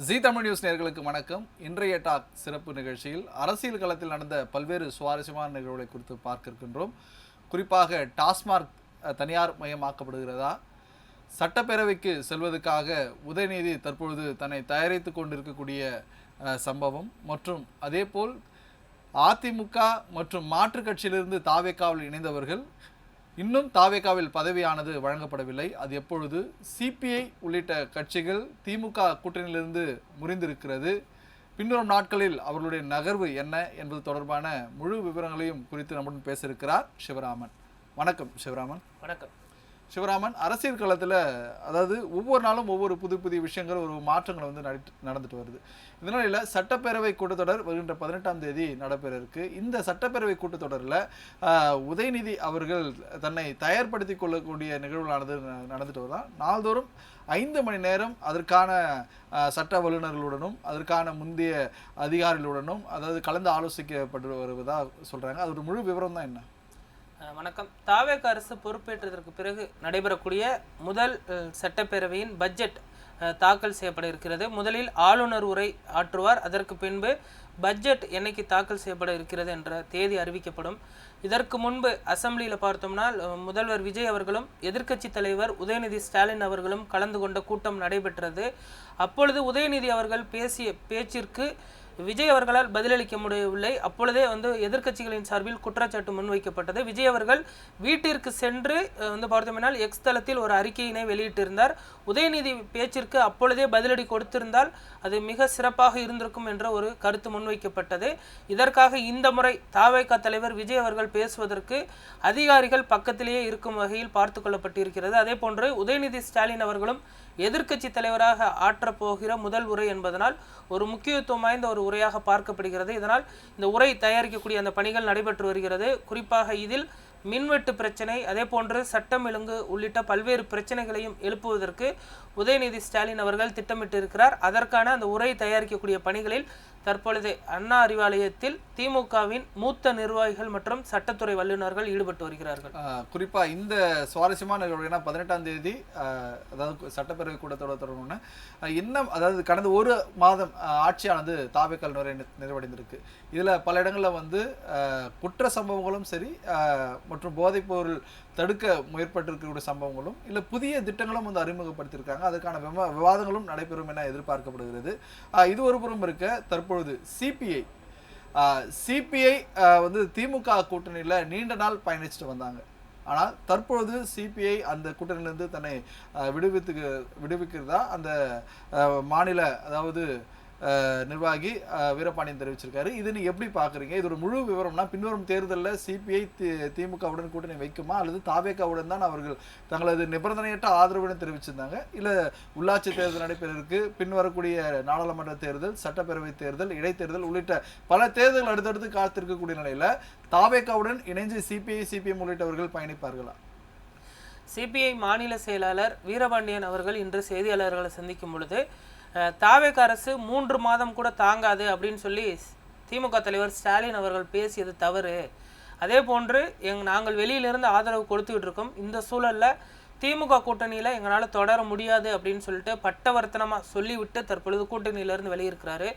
ஜீ Tamil news நேயர்களுக்கு வணக்கம். இன்றைய டாக் சிறப்பு நிகழ்ச்சியில் அரசியல் களத்தில் நடந்த பல்வேறு சுவாரஸ்யமான நிகழ்வுகளை குறித்து பார்க்க இருக்கின்றோம். குறிப்பாக டாஸ்மாக் தனியார் மயமாக்கப்படுகிறதா, சட்டப்பேரவைக்கு செல்வதற்காக உதயநிதி தற்பொழுது தன்னை தயாரித்துக் கொண்டிருக்கக்கூடிய சம்பவம் மற்றும் அதேபோல் அதிமுக மற்றும் மாற்றுக் கட்சியிலிருந்து தாவேகாவில் இணைந்தவர்கள் இன்னும் தாவேகாவில் பதவியானது வழங்கப்படவில்லை. அது எப்பொழுது சிபிஐ உள்ளிட்ட கட்சிகள் திமுக கூட்டணியிலிருந்து முறிந்திருக்கிறது, பின்வரும் நாட்களில் அவர்களுடைய நகர்வு என்ன என்பது தொடர்பான முழு விவரங்களையும் குறித்து நம்முடன் பேச இருக்கிறார் சிவராமன். வணக்கம் சிவராமன். வணக்கம் சிவராமன். அரசியல் களத்தில் அதாவது ஒவ்வொரு நாளும் ஒவ்வொரு புதிய விஷயங்கள் ஒரு மாற்றங்கள் வந்து நடந்துட்டு வருது. இதனால சட்டப்பேரவை கூட்டத்தொடர் வருகின்ற 18ஆம் தேதி நடைபெற இருக்கு. இந்த சட்டப்பேரவை கூட்டத்தொடரில் உதயநிதி அவர்கள் தன்னை தயார்படுத்திக் கொள்ளக்கூடிய நிகழ்வுகளானது நடந்துட்டு வருதான். நாள்தோறும் 5 மணி நேரம் அதற்கான சட்ட வல்லுநர்களுடனும் அதற்கான முந்தைய அதிகாரிகளுடனும் அதாவது கலந்து ஆலோசிக்கப்பட்டு வருவதாக சொல்றாங்க. அதோட முழு விவரம் தான் என்ன? வணக்கம். தாவேக அரசு பொறுப்பேற்றதற்கு பிறகு நடைபெறக்கூடிய முதல் சட்டப்பேரவையின் பட்ஜெட் தாக்கல் செய்யப்பட இருக்கிறது. முதலில் ஆளுநர் உரை ஆற்றுவார். அதற்கு பின்பு பட்ஜெட் என்னைக்கு தாக்கல் செய்யப்பட இருக்கிறது என்ற தேதி அறிவிக்கப்படும். இதற்கு முன்பு அசெம்பிளியில் பார்த்தோம்னா முதல்வர் விஜய் அவர்களும் எதிர்க்கட்சி தலைவர் உதயநிதி ஸ்டாலின் அவர்களும் கலந்து கொண்ட கூட்டம் நடைபெற்றது. அப்பொழுது உதயநிதி அவர்கள் பேசிய பேச்சிற்கு விஜய் அவர்களால் பதிலளிக்க முடியவில்லை. அப்பொழுதே எதிர்க்கட்சிகளின் சார்பில் குற்றச்சாட்டு முன்வைக்கப்பட்டது. விஜய் அவர்கள் வீட்டிற்கு சென்று பார்த்தோம்னால் எக்ஸ் தளத்தில் ஒரு அறிக்கையினை வெளியிட்டிருந்தார். உதயநிதி பேச்சிற்கு அப்பொழுதே பதிலடி கொடுத்திருந்தால் அது மிக சிறப்பாக இருந்திருக்கும் என்ற ஒரு கருத்து முன்வைக்கப்பட்டது. இதற்காக இந்த முறை தாவேகா தலைவர் விஜய் அவர்கள் பேசுவதற்கு அதிகாரிகள் பக்கத்திலேயே இருக்கும் வகையில் பார்த்து கொள்ளப்பட்டிருக்கிறது. அதே போன்று உதயநிதி ஸ்டாலின் அவர்களும் எதிர்க்கட்சி தலைவராக ஆற்றப்போகிற முதல் உரை என்பதனால் ஒரு முக்கியத்துவம் வாய்ந்த ஒரு உரையாக பார்க்கப்படுகிறது. இதனால் இந்த உரை தயாரிக்கக்கூடிய அந்த பணிகள் நடைபெற்று வருகிறது. குறிப்பாக இதில் மின்வெட்டு பிரச்சனை, அதே போன்று சட்டம் ஒழுங்கு உள்ளிட்ட பல்வேறு பிரச்சனைகளையும் எழுப்புவதற்கு உதயநிதி ஸ்டாலின் அவர்கள் திட்டமிட்டு இருக்கிறார். அதற்கான அந்த உரை தயாரிக்கக்கூடிய பணிகளில் தற்பொழுது அண்ணா அறிவாலயத்தில் திமுகவின் மூத்த நிர்வாகிகள் மற்றும் சட்டத்துறை வல்லுநர்கள் ஈடுபட்டு வருகிறார்கள். குறிப்பா இந்த சுவாரஸ்யமான நிகழ்வு 18ஆம் தேதி அதாவது சட்டப்பேரவை கூட்டத்தொடர் தொடர்பான இன்னும் அதாவது கடந்த ஒரு மாதம் ஆட்சியானது தாவேகால் நிறைவடைந்திருக்கு. இதுல பல இடங்கள்ல குற்ற சம்பவங்களும் சரி மற்றும் போதைப் பொருள் தடுக்க முயற்பட்டிருக்கக்கூடிய சம்பவங்களும் இல்லை புதிய திட்டங்களும் அறிமுகப்படுத்தியிருக்காங்க. அதுக்கான விவாதங்களும் நடைபெறும் என எதிர்பார்க்கப்படுகிறது. இது ஒரு புறம் இருக்க, தற்பொழுது சிபிஐ திமுக கூட்டணியில் நீண்ட நாள் பயணிச்சுட்டு வந்தாங்க. ஆனால் தற்பொழுது சிபிஐ அந்த கூட்டணியிலிருந்து தன்னை விடுவிக்கிறதா அந்த மாநில அதாவது நிர்வாகி வீரபாண்டியன் தெரிவிச்சிருக்காரு. இது நீங்க எப்படி பாக்குறீங்க? இதோட முழு விவரம்னா பின்வரும் தேர்தலில் சிபிஐ திமுகவுடன் கூட்டணி வைக்குமா அல்லது தாவேகாவுடன் தான் அவர்கள் தங்களது நிபந்தனையற்ற ஆதரவுடன் தெரிவிச்சிருந்தாங்க, இல்ல உள்ளாட்சி தேர்தல் நடைபெறருக்கு பின்வரக்கூடிய நாடாளுமன்ற தேர்தல், சட்டப்பேரவை தேர்தல், இடைத்தேர்தல் உள்ளிட்ட பல தேர்தல்கள் அடுத்தடுத்து காத்திருக்கக்கூடிய நிலையில தாவேகாவுடன் இணைஞ்சு சிபிஎம் உள்ளிட்டவர்கள் பயணிப்பார்களா? சிபிஐ மாநில செயலாளர் வீரபாண்டியன் அவர்கள் இன்று செய்தியாளர்களை சந்திக்கும் பொழுது தாவேக அரசு 3 மாதம் கூட தாங்காது அப்படின்னு சொல்லி திமுக தலைவர் ஸ்டாலின் அவர்கள் பேசியது தவறு. அதே போன்று நாங்கள் வெளியிலிருந்து ஆதரவு கொடுத்துக்கிட்டு இருக்கோம். இந்த சூழலில் திமுக கூட்டணியில் எங்களால் தொடர முடியாது அப்படின்னு சொல்லிட்டு பட்டவர்த்தனமாக சொல்லிவிட்டு தற்பொழுது கூட்டணியிலிருந்து வெளியிருக்கிறாரு.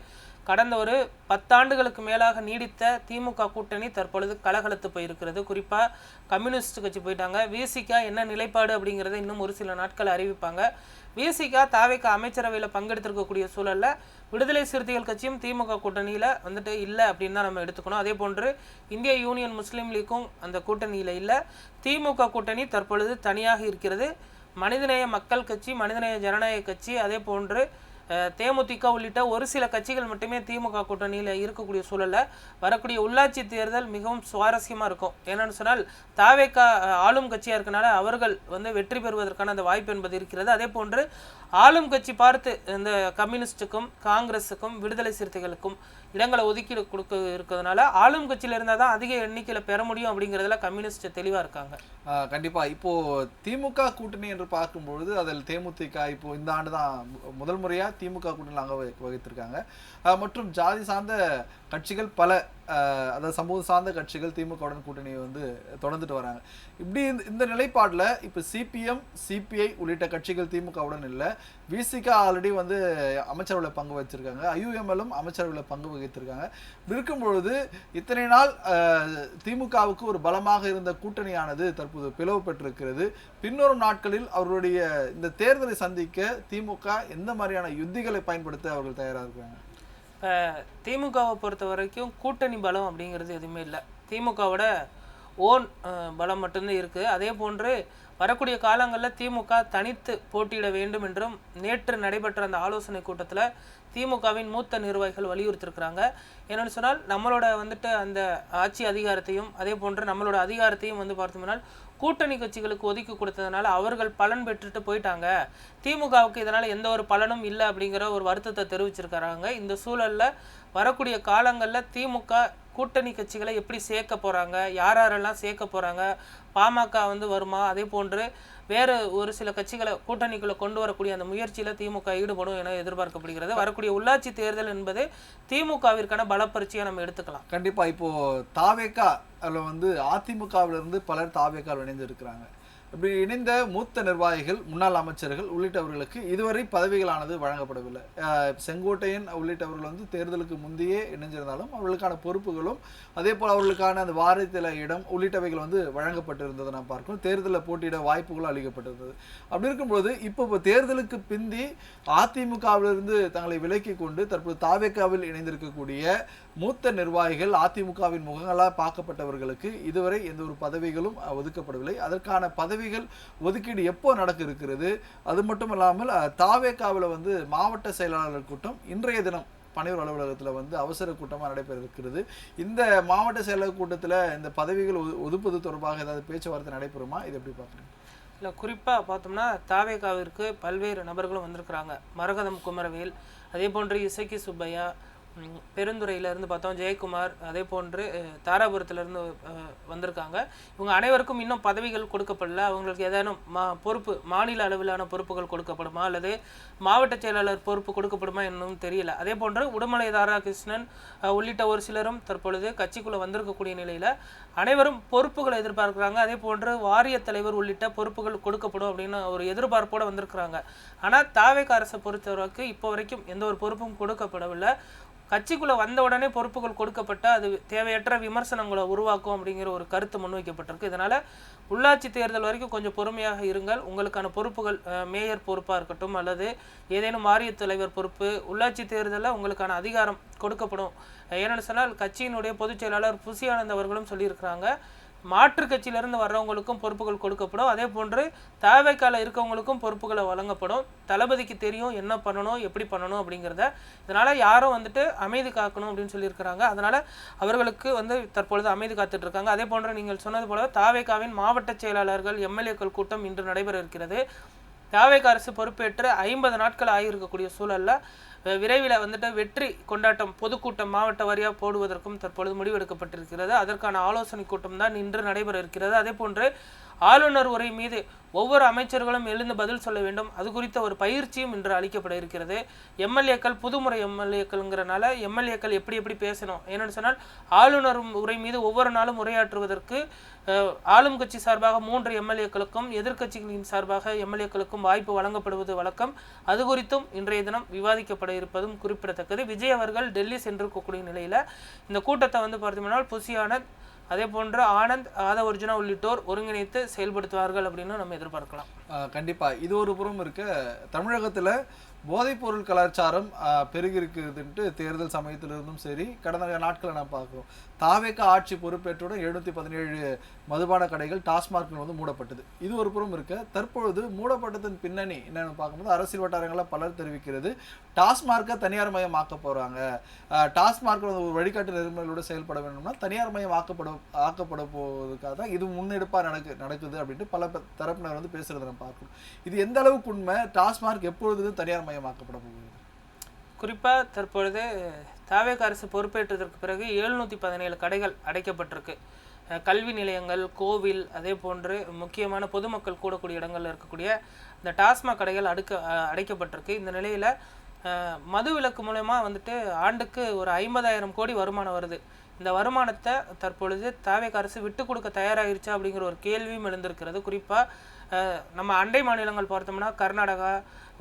கடந்த ஒரு 10 ஆண்டுகளுக்கு மேலாக நீடித்த திமுக கூட்டணி தற்பொழுது கலகலத்து போயிருக்கிறது. குறிப்பாக கம்யூனிஸ்ட் கட்சி போயிட்டாங்க. விசிகா என்ன நிலைப்பாடு அப்படிங்கிறத இன்னும் ஒரு சில நாட்கள் அறிவிப்பாங்க. விசிகா தாவேகா அமைச்சரவையில் பங்கெடுத்திருக்கக்கூடிய சூழலில் விடுதலை சிறுத்தைகள் கட்சியும் திமுக கூட்டணியில் இல்லை அப்படின்னு தான் நம்ம எடுத்துக்கணும். அதே போன்று இந்திய யூனியன் முஸ்லீம் லீக்கும் அந்த கூட்டணியில் இல்லை. திமுக கூட்டணி தற்பொழுது தனியாக இருக்கிறது. மனிதநேய மக்கள் கட்சி, மனிதநேய ஜனநாயக கட்சி, அதே போன்று தேமுதிக உள்ளிட்ட ஒரு சில கட்சிகள் மட்டுமே திமுக கூட்டணியில் இருக்கக்கூடிய சூழலில் வரக்கூடிய உள்ளாட்சி தேர்தல் மிகவும் சுவாரஸ்யமாக இருக்கும். என்னென்னு சொன்னால் தாவேகா ஆளும் கட்சியாக இருக்கனால அவர்கள் வெற்றி பெறுவதற்கான அந்த வாய்ப்பு என்பது இருக்கிறது. அதே போன்று ஆளும் கட்சி பார்த்து இந்த கம்யூனிஸ்டுக்கும் காங்கிரஸுக்கும் விடுதலை சிறுத்தைகளுக்கும் இடங்களை ஒதுக்கீடு கொடுக்க இருக்கிறதுனால ஆளும் கட்சியில் இருந்தால் தான் அதிக எண்ணிக்கையில் பெற முடியும் அப்படிங்கிறதுல கம்யூனிஸ்ட் தெளிவாக இருக்காங்க. கண்டிப்பா. இப்போ திமுக கூட்டணி என்று பார்க்கும்பொழுது அதில் தேமுதிக இப்போ இந்த ஆண்டு தான் முதல் முறையா திமுக கூட்டணியில் அங்க வகித்திருக்காங்க. மற்றும் ஜாதி சார்ந்த கட்சிகள் பல அதாவது சமூக சார்ந்த கட்சிகள் திமுகவுடன் கூட்டணியை வந்து தொடர்ந்துட்டு வராங்க. இப்படி இந்த நிலைப்பாட்டில் இப்போ சிபிஎம், சிபிஐ உள்ளிட்ட கட்சிகள் திமுகவுடன் இல்லை. விசிக ஆல்ரெடி வந்து அமைச்சரவையில் பங்கு வச்சிருக்காங்க, ஐயுஎம்எல்லும் அமைச்சரவையில் பங்கு வகித்திருக்காங்க. இருக்கும் பொழுது இத்தனை நாள் திமுகவுக்கு ஒரு பலமாக இருந்த கூட்டணியானது தற்போது பிளவு பெற்றிருக்கிறது. பின்வரும் நாட்களில் அவர்களுடைய இந்த தேர்தலை சந்திக்க திமுக எந்த மாதிரியான யுத்திகளை பயன்படுத்த அவர்கள் தயாராக இருக்கிறாங்க? இப்போ திமுகவை பொறுத்த வரைக்கும் கூட்டணி பலம் அப்படிங்கிறது எதுவுமே இல்லை. திமுகவோட ஓன் பலம் மட்டும்தான் இருக்குது. அதே போன்று வரக்கூடிய காலங்களில் திமுக தனித்து போட்டியிட வேண்டும் என்றும் நேற்று நடைபெற்ற அந்த ஆலோசனை கூட்டத்தில் திமுகவின் மூத்த நிர்வாகிகள் வலியுறுத்திருக்கிறாங்க. என்னென்னு சொன்னால் நம்மளோட வந்துட்டு அந்த ஆட்சி அதிகாரத்தையும் அதே போன்று நம்மளோட அதிகாரத்தையும் வந்து பார்த்தோம்னால் கூட்டணி கட்சிகளுக்கு ஒதுக்கி கொடுத்ததுனால அவர்கள் பலன் பெற்றுட்டு போயிட்டாங்க. திமுகவுக்கு இதனால் எந்த ஒரு பலனும் இல்லை அப்படிங்கிற ஒரு வருத்தத்தை தெரிவிச்சிருக்கிறாங்க. இந்த சூழலில் வரக்கூடிய காலங்களில் திமுக கூட்டணி கட்சிகளை எப்படி சேர்க்க போகிறாங்க, யாரெல்லாம் சேர்க்க போகிறாங்க, பாமக வந்து வருமா, அதே போன்று வேறு ஒரு சில கட்சிகளை கூட்டணிக்குள்ளே கொண்டு வரக்கூடிய அந்த முயற்சியில் திமுக ஈடுபடும் என எதிர்பார்க்கப்படுகிறது. வரக்கூடிய உள்ளாட்சி தேர்தல் என்பது திமுகவிற்கான பலப்பரிட்சையை நம்ம எடுத்துக்கலாம். கண்டிப்பாக இப்போது தாவேகா அதில் வந்து அதிமுகவிலிருந்து பலர் தாவேகாவில் இணைந்திருக்கிறாங்க. இப்படி இணைந்த மூத்த நிர்வாகிகள், முன்னாள் அமைச்சர்கள் உள்ளிட்டவர்களுக்கு இதுவரை பதவிகளானது வழங்கப்படவில்லை. செங்கோட்டையன் உள்ளிட்டவர்கள் வந்து தேர்தலுக்கு முந்தையே இணைஞ்சிருந்தாலும் அவர்களுக்கான பொறுப்புகளும் அதே போல் அவர்களுக்கான அந்த வாரியத்தில் இடம் உள்ளிட்டவைகள் வந்து வழங்கப்பட்டிருந்ததை நான் பார்க்கணும். தேர்தலில் போட்டியிட வாய்ப்புகளும் அளிக்கப்பட்டிருந்தது. அப்படி இருக்கும்போது இப்போ தேர்தலுக்கு பிந்தி அதிமுகவிலிருந்து தங்களை விலக்கி கொண்டு தற்போது தாவேகாவில் இணைந்திருக்கக்கூடிய மூத்த நிர்வாகிகள், அதிமுகவின் முகங்களாக பார்க்கப்பட்டவர்களுக்கு இதுவரை எந்த ஒரு பதவிகளும் ஒதுக்கப்படவில்லை. அதற்கான பதவிகள் ஒதுக்கீடு எப்போ நடக்க இருக்கிறது? அது மட்டும் இல்லாமல் தாவேகாவில் வந்து மாவட்ட செயலாளர் கூட்டம் இன்றைய தினம் பணியூர் அலுவலகத்தில் வந்து அவசர கூட்டமாக நடைபெற இருக்கிறது. இந்த மாவட்ட செயலாளர் கூட்டத்தில் இந்த பதவிகள் ஒதுப்பது தொடர்பாக ஏதாவது பேச்சுவார்த்தை நடைபெறுமா? இது எப்படி பார்க்குறீங்க? இல்லை, குறிப்பாக பார்த்தோம்னா தாவேகாவிற்கு பல்வேறு நபர்களும் வந்திருக்கிறாங்க. மரகதம் குமரவேல், அதே போன்று இசக்கி சுப்பையா, பெருந்துறையிலேருந்து பார்த்தோம் ஜெயக்குமார், அதே போன்று தாராபுரத்துலேருந்து வந்திருக்காங்க. இவங்க அனைவருக்கும் இன்னும் பதவிகள் கொடுக்கப்படல. அவங்களுக்கு ஏதேனும் பொறுப்பு, மாநில அளவிலான பொறுப்புகள் கொடுக்கப்படுமா அல்லது மாவட்ட செயலாளர் பொறுப்பு கொடுக்கப்படுமா என்னும் தெரியல. அதே போன்று உடுமலை ராதாகிருஷ்ணன் உள்ளிட்ட ஒரு சிலரும் தற்பொழுது கட்சிக்குள்ளே வந்திருக்கக்கூடிய நிலையில் அனைவரும் பொறுப்புகளை எதிர்பார்க்குறாங்க. அதே போன்று வாரிய தலைவர் உள்ளிட்ட பொறுப்புகள் கொடுக்கப்படும் அப்படின்னு ஒரு எதிர்பார்ப்போடு வந்திருக்கிறாங்க. ஆனால் தாவேகா அரசை பொறுத்தவரைக்கு இப்போ வரைக்கும் எந்த ஒரு பொறுப்பும் கொடுக்கப்படவில்லை. கட்சிக்குள்ளே வந்த உடனே பொறுப்புகள் கொடுக்கப்பட்டால் அது தேவையற்ற விமர்சனங்களை உருவாக்கும் அப்படிங்கிற ஒரு கருத்து முன்வைக்கப்பட்டிருக்கு. இதனால் உள்ளாட்சி தேர்தல் வரைக்கும் கொஞ்சம் பொறுமையாக இருங்கள். உங்களுக்கான பொறுப்புகள் மேயர் பொறுப்பாக இருக்கட்டும் அல்லது ஏதேனும் வாரிய தலைவர் பொறுப்பு உள்ளாட்சி தேர்தலில் உங்களுக்கான அதிகாரம் கொடுக்கப்படும். ஏன்னு சொன்னால் கட்சியினுடைய பொதுச் செயலாளர் புசி ஆனந்த் அவர்களும் சொல்லியிருக்கிறாங்க, மாற்று கட்சியிலிருந்து வர்றவங்களுக்கும் பொறுப்புகள் கொடுக்கப்படும். அதே போன்று தாவேகால இருக்கவங்களுக்கும் பொறுப்புகளை வழங்கப்படும். தளபதிக்கு தெரியும் என்ன பண்ணணும், எப்படி பண்ணணும் அப்படிங்கிறத. இதனால் யாரும் வந்துட்டு அமைதி காக்கணும் அப்படின்னு சொல்லியிருக்கிறாங்க. அதனால் அவர்களுக்கு வந்து தற்பொழுது அமைதி காத்துட்டு இருக்காங்க. அதே போன்று நீங்கள் சொன்னது போல தாவேகாவின் மாவட்ட செயலாளர்கள் எம்எல்ஏக்கள் கூட்டம் இன்று நடைபெற இருக்கிறது. தாவேகா அரசு பொறுப்பேற்று 50 நாட்கள் ஆகியிருக்கக்கூடிய சூழலில் விரைவில் வந்துட்டு வெற்றி கொண்டாட்டம் பொதுக்கூட்டம் மாவட்ட வாரியாக போடுவதற்கும் தற்பொழுது முடிவெடுக்கப்பட்டிருக்கிறது. அதற்கான ஆலோசனை கூட்டம் தான் இன்று நடைபெற இருக்கிறது. அதே போன்று ஆளுநர் உரை மீது ஒவ்வொரு அமைச்சர்களும் எழுந்து பதில் சொல்ல வேண்டும். அது குறித்த ஒரு பயிற்சியும் இன்று அளிக்கப்பட இருக்கிறது. எம்எல்ஏக்கள் புதுமுறை எம்எல்ஏக்கள்ங்கிறனால எம்எல்ஏக்கள் எப்படி பேசணும், என்னென்னு சொன்னால் ஆளுநர் உரை மீது ஒவ்வொரு நாளும் உரையாற்றுவதற்கு ஆளும் கட்சி சார்பாக 3 எம்எல்ஏக்களுக்கும் எதிர்க்கட்சிகளின் சார்பாக எம்எல்ஏக்களுக்கும் வாய்ப்பு வழங்கப்படுவது வழக்கம். அது குறித்தும் இன்றைய தினம் விவாதிக்கப்பட இருப்பதும் குறிப்பிடத்தக்கது. விஜய் அவர்கள் டெல்லி சென்றிருக்கக்கூடிய நிலையில் இந்த கூட்டத்தை வந்து பார்த்தோம்னா புசி ஆனந்த், அதே போன்று ஆனந்த், ஆதவர்ஜுனா உள்ளிட்டோர் ஒருங்கிணைத்து செயல்படுத்துவார்கள் அப்படின்னு நம்ம எதிர்பார்க்கலாம். கண்டிப்பாக இது ஒரு புறம் இருக்க, தமிழகத்தில் போதைப்பொருள் கலாச்சாரம் பெருகி இருக்குதுன்ட்டு தேர்தல் சமயத்திலிருந்தும் சரி கடந்த நாட்களை நான் பார்க்குறோம். தாவேகா ஆட்சி பொறுப்பேற்றுடன் 717 மதுபான கடைகள் டாஸ்மார்க்கில் வந்து மூடப்பட்டது. இது ஒரு புறம் இருக்க, தற்பொழுது மூடப்பட்டதன் பின்னணி என்னென்னு பார்க்கும்போது அரசியல் வட்டாரங்களில் பலர் தெரிவிக்கிறது டாஸ்மார்க்கை தனியார் மயம் ஆக்க போகிறாங்க. டாஸ்மார்க் ஒரு வழிகாட்டு நெறிமுறைகளோடு செயல்பட வேண்டும்னா தனியார் மயம் ஆக்கப்பட போவதுக்காக தான் இது முன்னெடுப்பாக நடக்குது அப்படின்ட்டு பல தரப்பினர் வந்து பேசுகிறத நம்ம பார்க்கணும். இது எந்த அளவுக்கு உண்மை? டாஸ்மார்க் எப்பொழுது தனியார் மயமாக்கப்பட போகுது? குறிப்பாக தற்பொழுது தாவேகா அரசு பொறுப்பேற்றதற்கு பிறகு 717 கடைகள் அடைக்கப்பட்டிருக்கு. கல்வி நிலையங்கள், கோவில், அதே போன்று முக்கியமான பொதுமக்கள் கூடக்கூடிய இடங்களில் இருக்கக்கூடிய இந்த டாஸ்மாக் கடைகள் அடைக்கப்பட்டிருக்கு. இந்த நிலையில் மது விலக்கு மூலமா வந்துட்டு ஆண்டுக்கு ஒரு 50,000 கோடி வருமானம் வருது. இந்த வருமானத்தை தற்பொழுது தாவேக அரசு விட்டு கொடுக்க தயாராகிருச்சா அப்படிங்கிற ஒரு கேள்வியும் எழுந்திருக்கிறது. குறிப்பாக நம்ம அண்டை மாநிலங்கள் பார்த்தோம்னா கர்நாடகா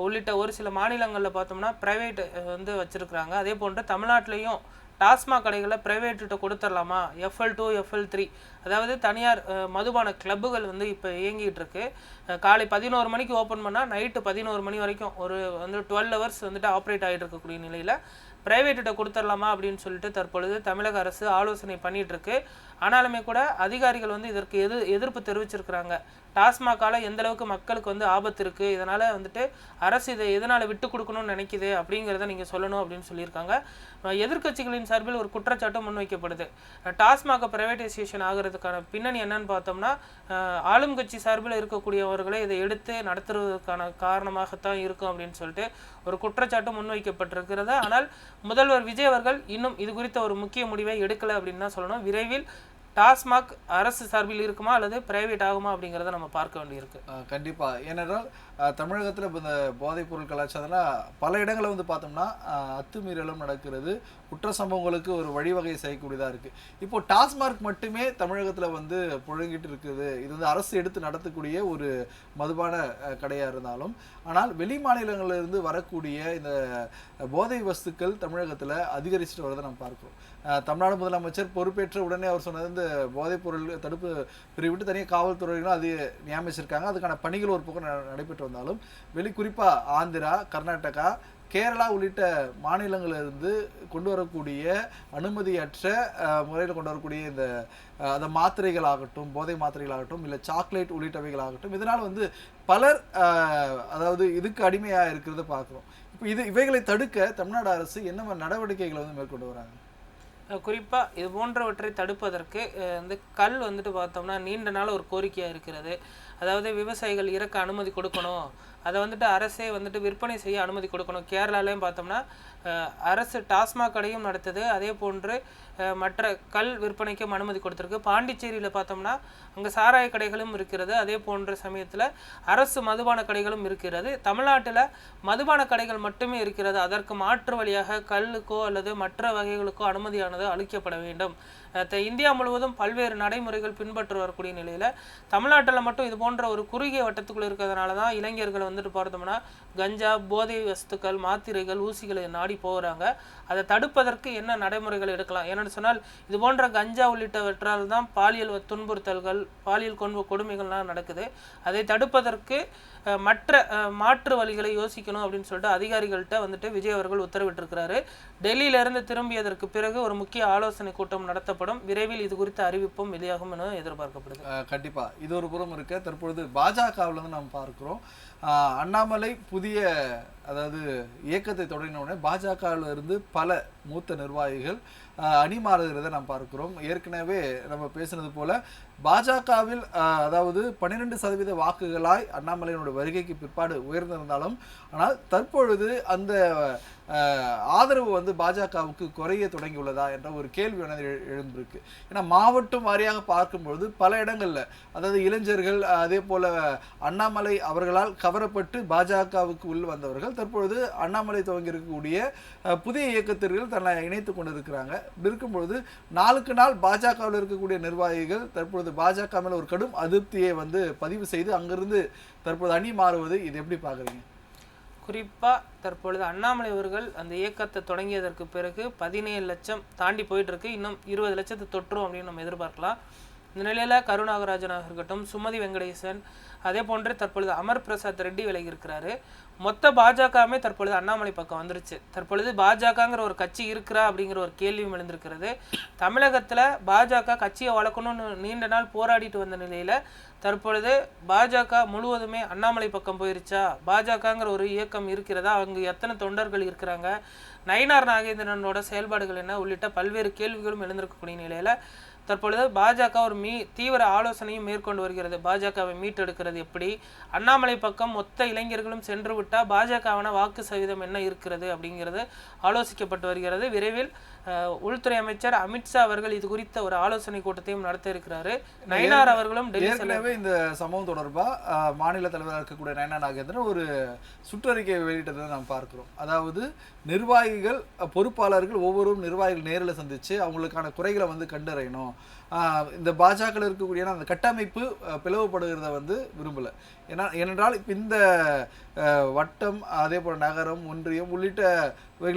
உள்ளிட்ட ஒரு சில மாநிலங்களில் பார்த்தோம்னா ப்ரைவேட் வந்து வச்சுருக்குறாங்க. அதே போன்று தமிழ்நாட்டிலையும் டாஸ்மாக் கடைகளை ப்ரைவேட்டுகிட்ட கொடுத்துடலாமா, FL2 FL3 அதாவது தனியார் மதுபான கிளப்புகள் வந்து இப்போ இயங்கிட்டு இருக்கு. காலை 11 மணிக்கு ஓப்பன் பண்ணால் நைட்டு 11 மணி வரைக்கும் ஒரு வந்து 12 ஹவர்ஸ் வந்துட்டு ஆப்ரேட் ஆகிட்டு இருக்கக்கூடிய நிலையில் ப்ரைவேட்டிட்ட கொடுத்துடலாமா அப்படின்னு சொல்லிட்டு தற்பொழுது தமிழக அரசு ஆலோசனை பண்ணிட்டு இருக்கு. ஆனாலுமே கூட அதிகாரிகள் வந்து இதற்கு எதிர்ப்பு தெரிவிச்சிருக்கிறாங்க. டாஸ்மாகால எந்த அளவுக்கு மக்களுக்கு வந்து ஆபத்து இருக்குது, இதனால் வந்துட்டு அரசு இதை எதனால் விட்டு கொடுக்கணும்னு நினைக்குது அப்படிங்கிறத நீங்கள் சொல்லணும் அப்படின்னு சொல்லியிருக்காங்க. எதிர்க்கட்சிகளின் சார்பில் ஒரு குற்றச்சாட்டும் முன்வைக்கப்படுது. டாஸ்மாக பிரைவேட்டைசேஷன் ஆகிறதுக்கான பின்னணி என்னன்னு பார்த்தோம்னா ஆளும் கட்சி சார்பில் இருக்கக்கூடியவர்களை இதை எடுத்து நடத்துறதுக்கான காரணமாகத்தான் இருக்கும் அப்படின்னு சொல்லிட்டு ஒரு குற்றச்சாட்டு முன்வைக்கப்பட்டிருக்கிறது. ஆனால் முதல்வர் விஜய் அவர்கள் இன்னும் இது குறித்த ஒரு முக்கிய முடிவை எடுக்கலை அப்படின்னு தான் சொல்லணும். விரைவில் டாஸ்மாக் அரசு சார்பில் இருக்குமா அல்லது பிரைவேட் ஆகுமா அப்படிங்கிறத நம்ம பார்க்க வேண்டியிருக்கு. கண்டிப்பாக. ஏனென்றால் தமிழகத்தில் இப்போ இந்த போதைப்பொருள் கலாச்சாரம்லாம் பல இடங்களில் வந்து பார்த்தோம்னா அத்துமீறலும் நடக்கிறது, குற்ற சம்பவங்களுக்கு ஒரு வழிவகை செய்யக்கூடியதாக இருக்குது. இப்போது டாஸ்மாக் மட்டுமே தமிழகத்தில் வந்து புழங்கிட்டு இருக்குது. இது வந்து அரசு எடுத்து நடத்தக்கூடிய ஒரு மதுபான கடையாக இருந்தாலும், ஆனால் வெளி மாநிலங்களிலிருந்து வரக்கூடிய இந்த போதை வஸ்துக்கள் தமிழகத்தில் அதிகரிச்சுட்டு வரதை நம்ம பார்க்கிறோம். தமிழ்நாடு முதலமைச்சர் பொறுப்பேற்ற உடனே அவர் சொன்னது இந்த போதைப்பொருள் தடுப்பு பிரிவிட்டு தனியாக காவல்துறையிலும் அது நியமிச்சிருக்காங்க. அதுக்கான பணிகள் ஒரு பக்கம் நடைபெற்று வந்தாலும் குறிப்பாக ஆந்திரா, கர்நாடகா, கேரளா உள்ளிட்ட மாநிலங்களிலிருந்து கொண்டு வரக்கூடிய அனுமதியற்ற முறையில் கொண்டு வரக்கூடிய இந்த அந்த மாத்திரைகளாகட்டும், போதை மாத்திரைகளாகட்டும், இல்லை சாக்லேட் உள்ளிட்டவைகளாகட்டும், இதனால் வந்து பலர் அதாவது இதுக்கு அடிமையாக இருக்கிறத பார்க்குறோம். இப்போ இவைகளை தடுக்க தமிழ்நாடு அரசு என்ன மாதிரி நடவடிக்கைகளை வந்து மேற்கொண்டு வராங்க? குறிப்பாக இது போன்றவற்றை தடுப்பதற்கு வந்து கல் வந்துட்டு பார்த்தோம்னா நீண்ட நாள் ஒரு கோரிக்கையாக இருக்கிறது. அதாவது விவசாயிகள் இறக்க அனுமதி கொடுக்கணும், அதை வந்துட்டு அரசே வந்துட்டு விற்பனை செய்ய அனுமதி கொடுக்கணும். கேரளாலையும் பார்த்தோம்னா அரசு டாஸ்மாக் கடையும் நடத்துது, அதே போன்று மற்ற கல் விற்பனைக்கும் அனுமதி கொடுத்துருக்கு. பாண்டிச்சேரியில் பார்த்தோம்னா அங்கே சாராய கடைகளும் இருக்கிறது, அதே போன்ற சமயத்தில் அரசு மதுபான கடைகளும் இருக்கிறது. தமிழ்நாட்டில் மதுபான கடைகள் மட்டுமே இருக்கிறது. அதற்கு மாற்று வழியாக கல்லுக்கோ அல்லது மற்ற வகைகளுக்கோ அனுமதியானது அளிக்கப்பட வேண்டும். இந்தியா முழுவதும் பல்வேறு நடைமுறைகள் பின்பற்ற வரக்கூடிய நிலையில் தமிழ்நாட்டில் மட்டும் இது போன்ற ஒரு குறுகிய வட்டத்துக்குள்ள இருக்கிறதுனால தான் இளைஞர்கள் வந்துட்டு பார்த்தோம்னா கஞ்சா, போதை வஸ்துக்கள், மாத்திரைகள், ஊசிகளை நாடி போகிறாங்க. அதை தடுப்பதற்கு என்ன நடைமுறைகள் எடுக்கலாம்? ஏன்னு சொன்னால் இது போன்ற கஞ்சா உள்ளிட்டவற்றால் தான் பாலியல் துன்புறுத்தல்கள், பாலியல் கொடுமைகள்லாம் நடக்குது. அதை தடுப்பதற்கு மற்ற மாற்று வழிகளை யோசிக்கணும் அப்படின்னு சொல்லிட்டு அதிகாரிகள்கிட்ட வந்துட்டு விஜய் அவர்கள் உத்தரவிட்டிருக்கிறாரு. டெல்லியிலிருந்து திரும்பியதற்கு பிறகு ஒரு முக்கிய ஆலோசனை கூட்டம் நடத்தப்படும். விரைவில் இது குறித்த அறிவிப்பும் வெளியாகும் என எதிர்பார்க்கப்படுது. கண்டிப்பாக. இது ஒரு புறம் இருக்க, தற்பொழுது பாஜகவில் வந்து நம்ம பார்க்கிறோம் அண்ணாமலை புதிய அதாவது இயக்கத்தை தொடங்கின உடனே பாஜகவில் இருந்து பல மூத்த நிர்வாகிகள் அணிமாறுகிறத நாம் பார்க்கிறோம். ஏற்கனவே நம்ம பேசுனது போல பாஜகவில் அதாவது 12% வாக்குகளாய் அண்ணாமலையினுடைய வருகைக்கு பிற்பாடு உயர்ந்திருந்தாலும், ஆனால் தற்பொழுது அந்த ஆதரவு வந்து பாஜகவுக்கு குறைய தொடங்கியுள்ளதா என்ற ஒரு கேள்வி எழுந்திருக்கு. ஏன்னா மாவட்டம் வாரியாக பார்க்கும்பொழுது பல இடங்கள்ல அதாவது இளைஞர்கள் அதே போல அண்ணாமலை அவர்களால் கவரப்பட்டு பாஜகவுக்கு உள் வந்தவர்கள் தற்பொழுது அண்ணாமலை துவங்கி இருக்கக்கூடிய புதிய இயக்கத்திற்கு தன்னை இணைத்துக் கொண்டிருக்கிறாங்க. இருக்கும்பொழுது நாளுக்கு நாள் பாஜகவில் இருக்கக்கூடிய நிர்வாகிகள் தற்பொழுது பாஜக மேல ஒரு கடும் அதிருப்தியை வந்து பதிவு செய்து அங்கிருந்து தற்போது அணி மாறுவது, இது எப்படி பார்க்குறீங்க? குறிப்பாக தற்பொழுது அண்ணாமலை அவர்கள் அந்த இயக்கத்தை தொடங்கியதற்கு பிறகு 17 லட்சம் தாண்டி போயிட்டு இருக்கு. இன்னும் 20 லட்சத்தை தொற்றும் அப்படின்னு நம்ம எதிர்பார்க்கலாம். இந்த நிலையில் கருநாகராஜனாக இருக்கட்டும், சுமதி வெங்கடேசன், அதே போன்று தற்பொழுது அமர் பிரசாத் ரெட்டி விலகி இருக்கிறாரு. மொத்த பாஜகவுமே தற்பொழுது அண்ணாமலை பக்கம் வந்துருச்சு. தற்பொழுது பாஜகங்கிற ஒரு கட்சி இருக்கிறா அப்படிங்கிற ஒரு கேள்வியும் எழுந்திருக்கிறது. தமிழகத்தில் பாஜக கட்சியை வளர்க்கணும்னு நீண்ட நாள் போராடிட்டு வந்த நிலையில் தற்பொழுது பாஜக முழுவதுமே அண்ணாமலை பக்கம் போயிருச்சா, பாஜகங்கிற ஒரு இயக்கம் இருக்கிறதா, அங்கு எத்தனை தொண்டர்கள் இருக்கிறாங்க, நயினார் நாகேந்திரனோட செயல்பாடுகள் என்ன உள்ளிட்ட பல்வேறு கேள்விகளும் எழுந்திருக்கக்கூடிய நிலையில் தற்பொழுது பாஜக ஒரு தீவிர ஆலோசனையும் மேற்கொண்டு வருகிறது. பாஜகவை மீட்டெடுக்கிறது எப்படி, அண்ணாமலை பக்கம் மொத்த இளைஞர்களும் சென்று விட்டால் பாஜகவான வாக்கு சதவீதம் என்ன இருக்கிறது அப்படிங்கிறது ஆலோசிக்கப்பட்டு வருகிறது. விரைவில் உள்துறை அமைச்சர் அமித்ஷா அவர்கள் இது குறித்த ஒரு ஆலோசனை கூட்டத்தையும் நடத்த இருக்கிறாரு. நயனார் அவர்களும் ஏற்கனவே இந்த சம்பவம் தொடர்பா மாநில தலைவராக இருக்கக்கூடிய நயனா நாகேந்திரன் ஒரு சுற்றறிக்கையை வெளியிட்டதை நாம் பார்க்கிறோம். அதாவது நிர்வாகிகள் பொறுப்பாளர்கள் ஒவ்வொருவரும் நிர்வாகிகள் நேரில் சந்திச்சு அவங்களுக்கான குறைகளை வந்து கண்டறியணும். இந்த பாஜக இருக்கக்கூடிய அந்த கட்டமைப்பு பிளவுபடுகிறத வந்து விரும்பலை. ஏனென்றால் இப்போ இந்த வட்டம், அதே போல் நகரம், ஒன்றியம் உள்ளிட்ட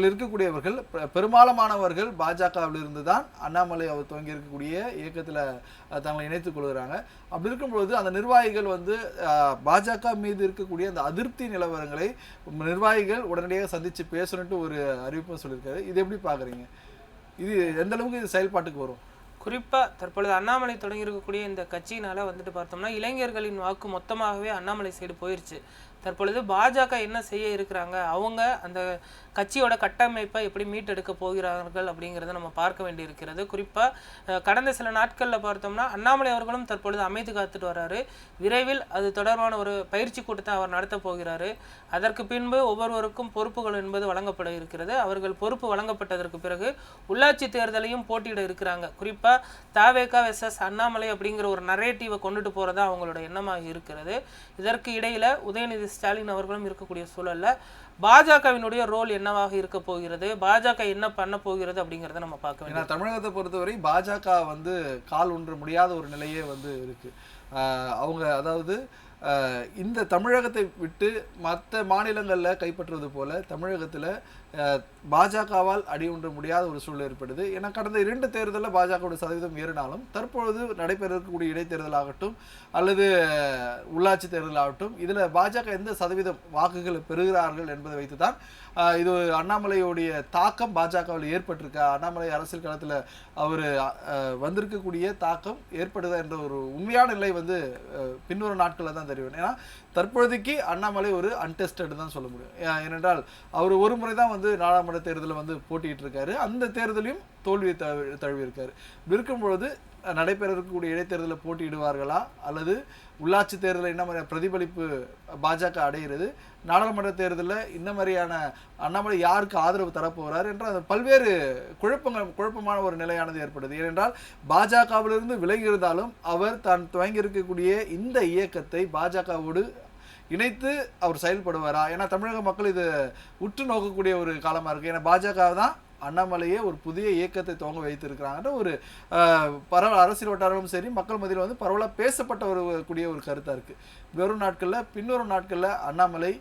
இருக்கக்கூடியவர்கள் பெரும்பாலானவர்கள் பாஜகவில் இருந்து தான் அண்ணாமலை அவர் துவங்கி இருக்கக்கூடிய இயக்கத்தில் தங்களை இணைத்துக் கொள்கிறாங்க. அப்படி இருக்கும்பொழுது அந்த நிர்வாகிகள் வந்து பாஜக மீது இருக்கக்கூடிய அந்த அதிருப்தி நிலவரங்களை நிர்வாகிகள் உடனடியாக சந்தித்து பேசணுன்ட்டு ஒரு அறிவிப்பு சொல்லியிருக்காரு. இது எப்படி பார்க்குறீங்க? இது எந்த அளவுக்கு இது செயல்பாட்டுக்கு வரும்? குறிப்பாக தற்பொழுது அண்ணாமலை தொடங்கி இருக்கக்கூடிய இந்த கட்சியினால் வந்துட்டு பார்த்தோம்னா இளைஞர்களின் வாக்கு மொத்தமாகவே அண்ணாமலை சைடு போயிடுச்சு. தற்பொழுது பாஜக என்ன செய்ய இருக்கிறாங்க, அவங்க அந்த கட்சியோட கட்டமைப்பை எப்படி மீட்டெடுக்க போகிறார்கள் அப்படிங்கிறத நம்ம பார்க்க வேண்டியிருக்கிறது. குறிப்பாக கடந்த சில நாட்களில் பார்த்தோம்னா அண்ணாமலை அவர்களும் தற்பொழுது அமைதி காத்துட்டு வர்றாரு. விரைவில் அது தொடர்பான ஒரு பயிற்சி கூட்டத்தை அவர் நடத்த போகிறாரு. அதற்கு பின்பு ஒவ்வொருவருக்கும் பொறுப்புகள் என்பது வழங்கப்பட இருக்கிறது. அவர்கள் பொறுப்பு வழங்கப்பட்டதற்கு பிறகு உள்ளாட்சி தேர்தலையும் போட்டியிட இருக்கிறாங்க. குறிப்பாக தாவேகா வெர்சஸ் அண்ணாமலை அப்படிங்கிற ஒரு நரேட்டிவை கொண்டுட்டு போகிறதா அவங்களோட எண்ணமாக இருக்கிறது. இதற்கு இடையில உதயநிதி ஸ்டாலின் அவர்களும் இருக்கக்கூடிய சூழல்ல பாஜகவினுடைய ரோல் என்னவாக இருக்க போகிறது, பாஜக என்ன பண்ண போகிறது அப்படிங்கிறத நம்ம பார்க்க வேண்டும். தமிழகத்தை பொறுத்தவரை பாஜக வந்து கால் ஒன்ற முடியாத ஒரு நிலையே வந்து இருக்கு. அவங்க அதாவது இந்த தமிழகத்தை விட்டு மற்ற மாநிலங்களில் கைப்பற்றுவது போல தமிழகத்தில் பாஜகவால் அடி ஒன்ற முடியாத ஒரு சூழல் ஏற்படுது. ஏன்னா கடந்த 2 தேர்தலில் பாஜகவோட சதவீதம் ஏறினாலும் தற்பொழுது நடைபெற இருக்கக்கூடிய இடைத்தேர்தல் ஆகட்டும் அல்லது உள்ளாட்சி தேர்தல் ஆகட்டும் இதில் பாஜக எந்த சதவீதம் வாக்குகளை பெறுகிறார்கள் என்பதை வைத்து தான் இது அண்ணாமலையுடைய தாக்கம் பாஜகவில் ஏற்பட்டிருக்கா, அண்ணாமலை அரசியல் களத்தில் அவர் வந்திருக்கக்கூடிய தாக்கம் ஏற்படுதா என்ற ஒரு உண்மையான நிலை வந்து பின்வரும் நாட்களில் தான் தெரியும். ஏன்னா தற்பொழுதைக்கு அண்ணாமலை ஒரு அன்டெஸ்டட் தான் சொல்ல முடியும். ஏனென்றால் அவர் ஒரு முறை தான் வந்து நாடாளுமன்ற தேர்தலில் வந்து போட்டிட்டு இருக்காரு. அந்த தேர்தலையும் தோல்வியை தழுவியிருக்காரு. இருக்கும் பொழுது நடைபெற இருக்கக்கூடிய இடைத்தேர்தலில் போட்டியிடுவார்களா அல்லது உள்ளாட்சி தேர்தலில் என்ன மாதிரியான பிரதிபலிப்பு பாஜக அடைகிறது, நாடாளுமன்ற தேர்தலில் இந்த மாதிரியான அண்ணாமலை யாருக்கு ஆதரவு தரப்போகிறார் என்ற அந்த பல்வேறு குழப்பமான ஒரு நிலையானது ஏற்படுது. ஏனென்றால் பாஜகவிலிருந்து விலகி இருந்தாலும் அவர் தான் துவங்கி இருக்கக்கூடிய இந்த இயக்கத்தை பாஜகவோடு இணைத்து அவர் செயல்படுவாரா? ஏன்னா தமிழக மக்கள் இது உற்று நோக்கக்கூடிய ஒரு காலமாக இருக்குது. ஏன்னா பாஜக தான் அண்ணாமலையே ஒரு புதிய இயக்கத்தை துவங்க வைத்திருக்கிறாங்கன்ற ஒரு அரசியல் வட்டாரமும் சரி மக்கள் மத்தியில் வந்து பரவலாக பேசப்பட்ட கூடிய ஒரு கருத்தாக இருக்குது. பின்வரும் நாட்களில் அண்ணாமலை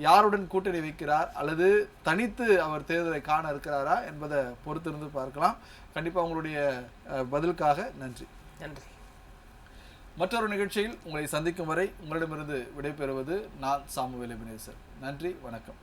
யாருடன் கூட்டணி வைக்கிறார் அல்லது தனித்து அவர் தேர்தலை காண இருக்கிறாரா என்பதை பொறுத்திருந்து பார்க்கலாம். கண்டிப்பாக உங்களுடைய பதிலுக்காக நன்றி. மற்றொரு நிகழ்ச்சியில் உங்களை சந்திக்கும் வரை உங்களிடமிருந்து விடைபெறுவது நான் சாமுவேல் எபினேசர். நன்றி, வணக்கம்.